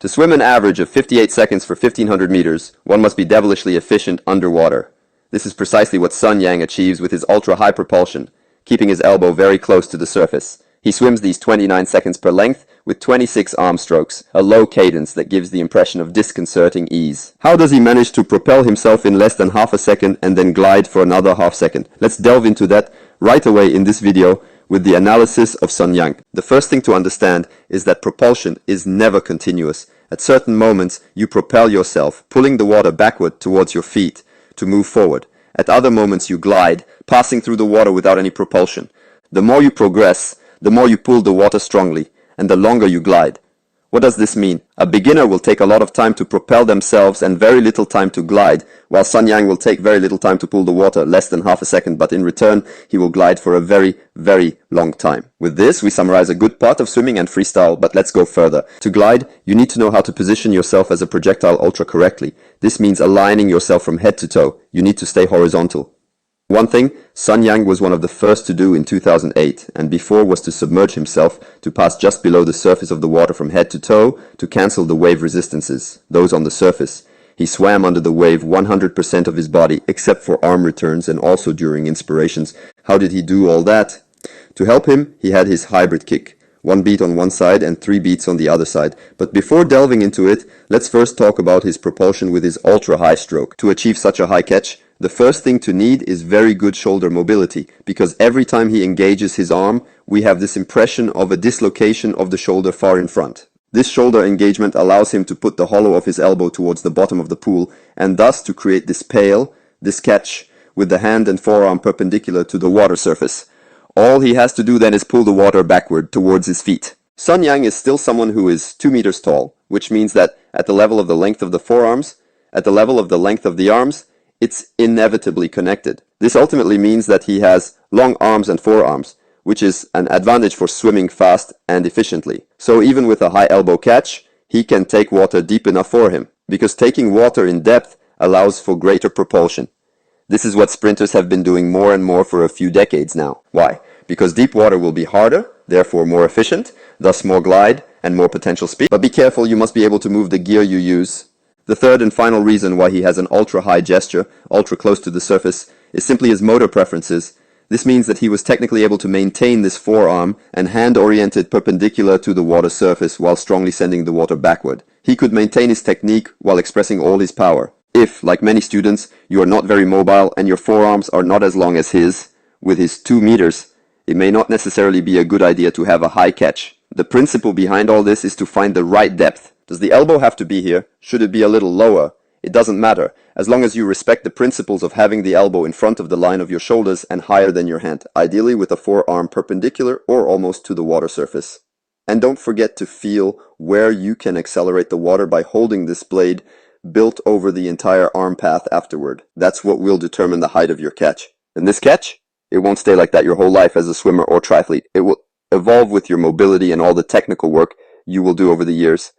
To swim an average of 58 seconds for 1500 meters, one must be devilishly efficient underwater. This is precisely what Sun Yang achieves with his ultra-high propulsion, keeping his elbow very close to the surface. He swims these 29 seconds per length with 26 arm strokes, a low cadence that gives the impression of disconcerting ease. How does he manage to propel himself in less than half a second and then glide for another half second? Let's delve into that right away in this video with the analysis of Sun Yang. The first thing to understand is that propulsion is never continuous. At certain moments, you propel yourself, pulling the water backward towards your feet to move forward. At other moments, you glide, passing through the water without any propulsion. The more you progress, the more you pull the water strongly, and the longer you glide. What does this mean? A beginner will take a lot of time to propel themselves and very little time to glide, while Sun Yang will take very little time to pull the water, less than half a second, but in return, he will glide for a very, very long time. With this, we summarize a good part of swimming and freestyle, but let's go further. To glide, you need to know how to position yourself as a projectile ultra correctly. This means aligning yourself from head to toe. You need to stay horizontal. One thing Sun Yang was one of the first to do in 2008 and before was to submerge himself to pass just below the surface of the water from head to toe to cancel the wave resistances, those on the surface. He swam under the wave 100% of his body except for arm returns and also during inspirations. How did he do all that? To help him, he had his hybrid kick. 1 beat on one side and 3 beats on the other side. But before delving into it, let's first talk about his propulsion with his ultra-high stroke. To achieve such a high catch, the first thing to need is very good shoulder mobility, because every time he engages his arm, we have this impression of a dislocation of the shoulder far in front. This shoulder engagement allows him to put the hollow of his elbow towards the bottom of the pool, and thus to create this pail, this catch, with the hand and forearm perpendicular to the water surface. All he has to do then is pull the water backward towards his feet. Sun Yang is still someone who is 2 meters tall, which means that at the level of the length of the forearms, at the level of the length of the arms, it's inevitably connected. This ultimately means that he has long arms and forearms, which is an advantage for swimming fast and efficiently. So even with a high elbow catch, he can take water deep enough for him, because taking water in depth allows for greater propulsion. This is what sprinters have been doing more and more for a few decades now. Why? Because deep water will be harder, therefore more efficient, thus more glide and more potential speed. But be careful, you must be able to move the gear you use. The third and final reason why he has an ultra-high gesture, ultra close to the surface, is simply his motor preferences. This means that he was technically able to maintain this forearm and hand oriented perpendicular to the water surface while strongly sending the water backward. He could maintain his technique while expressing all his power. If, like many students, you are not very mobile and your forearms are not as long as his, with his 2 meters, it may not necessarily be a good idea to have a high catch. The principle behind all this is to find the right depth. Does the elbow have to be here? Should it be a little lower? It doesn't matter, as long as you respect the principles of having the elbow in front of the line of your shoulders and higher than your hand, ideally with a forearm perpendicular or almost to the water surface. And don't forget to feel where you can accelerate the water by holding this blade built over the entire arm path afterward. That's what will determine the height of your catch. And this catch, it won't stay like that your whole life as a swimmer or triathlete. It will evolve with your mobility and all the technical work you will do over the years.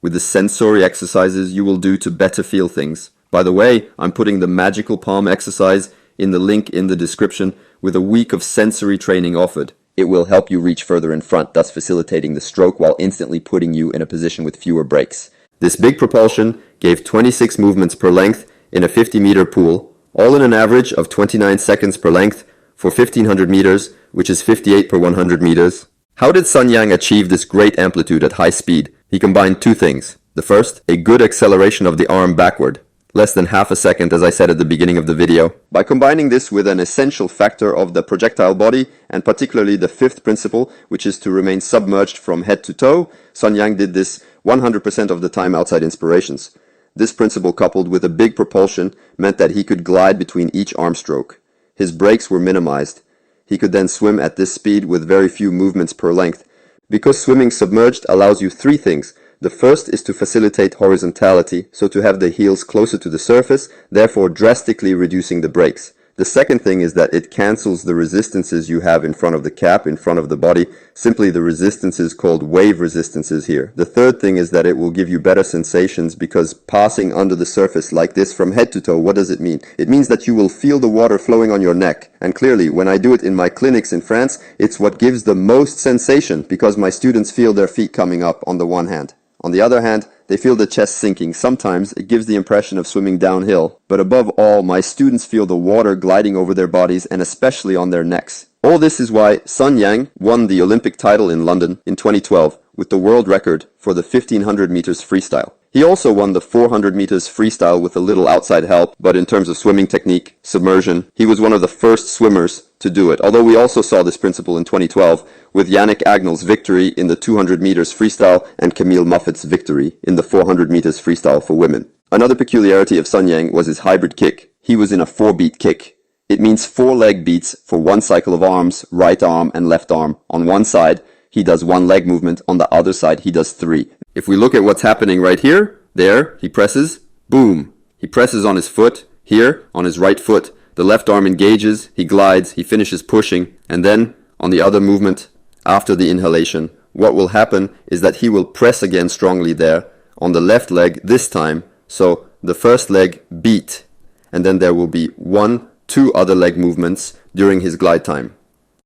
With the sensory exercises you will do to better feel things. By the way, I'm putting the magical palm exercise in the link in the description with a week of sensory training offered. It will help you reach further in front, thus facilitating the stroke while instantly putting you in a position with fewer breaks. This big propulsion gave 26 movements per length in a 50-meter pool, all in an average of 29 seconds per length for 1500 meters, which is 58 per 100 meters. How did Sun Yang achieve this great amplitude at high speed? He combined two things. The first, a good acceleration of the arm backward, less than half a second as I said at the beginning of the video. By combining this with an essential factor of the projectile body, and particularly the fifth principle, which is to remain submerged from head to toe, Sun Yang did this 100% of the time outside inspirations. This principle coupled with a big propulsion meant that he could glide between each arm stroke. His breaks were minimized. He could then swim at this speed with very few movements per length. Because swimming submerged allows you three things. The first is to facilitate horizontality, so to have the heels closer to the surface, therefore drastically reducing the breaks. The second thing is that it cancels the resistances you have in front of the cap, in front of the body, simply the resistances called wave resistances here. The third thing is that it will give you better sensations because passing under the surface like this from head to toe, what does it mean? It means that you will feel the water flowing on your neck. And clearly, when I do it in my clinics in France, it's what gives the most sensation because my students feel their feet coming up on the one hand. On the other hand, they feel the chest sinking. Sometimes it gives the impression of swimming downhill. But above all, my students feel the water gliding over their bodies and especially on their necks. All this is why Sun Yang won the Olympic title in London in 2012 with the world record for the 1500 meters freestyle. He also won the 400 meters freestyle with a little outside help, but in terms of swimming technique, submersion, he was one of the first swimmers to do it. Although we also saw this principle in 2012 with Yannick Agnel's victory in the 200 meters freestyle and Camille Moffat's victory in the 400 meters freestyle for women. Another peculiarity of Sun Yang was his hybrid kick. He was in a 4-beat kick. It means 4 leg beats for one cycle of arms, right arm and left arm. On one side, he does 1 leg movement. On the other side, he does 3. If we look at what's happening right here, there, he presses, boom. He presses on his foot, here, on his right foot. The left arm engages, he glides, he finishes pushing, and then, on the other movement, after the inhalation, what will happen is that he will press again strongly there, on the left leg this time, so the first leg beat, and then there will be 2 other leg movements during his glide time.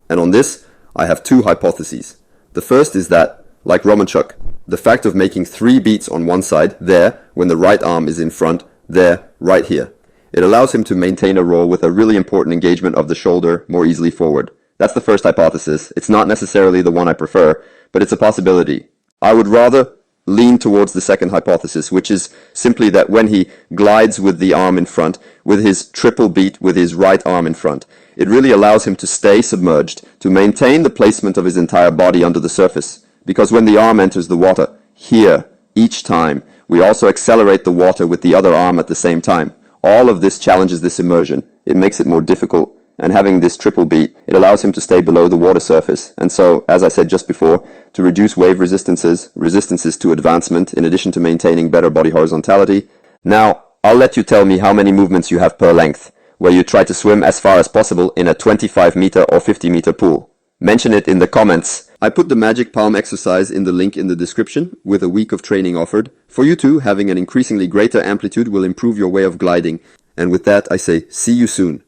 And on this, I have 2 hypotheses. The first is that, like Romanchuk, the fact of making 3 beats on one side, there, when the right arm is in front, there, right here. It allows him to maintain a roll with a really important engagement of the shoulder more easily forward. That's the first hypothesis. It's not necessarily the one I prefer, but it's a possibility. I would rather lean towards the second hypothesis, which is simply that when he glides with the arm in front, with his triple beat with his right arm in front, it really allows him to stay submerged, to maintain the placement of his entire body under the surface. Because when the arm enters the water, here, each time, we also accelerate the water with the other arm at the same time. All of this challenges this immersion. It makes it more difficult. And having this triple beat, it allows him to stay below the water surface. And so, as I said just before, to reduce wave resistances to advancement, in addition to maintaining better body horizontality. Now, I'll let you tell me how many movements you have per length, where you try to swim as far as possible in a 25 meter or 50 meter pool. Mention it in the comments. I put the magic palm exercise in the link in the description, with a week of training offered. For you too, having an increasingly greater amplitude will improve your way of gliding. And with that, I say, see you soon.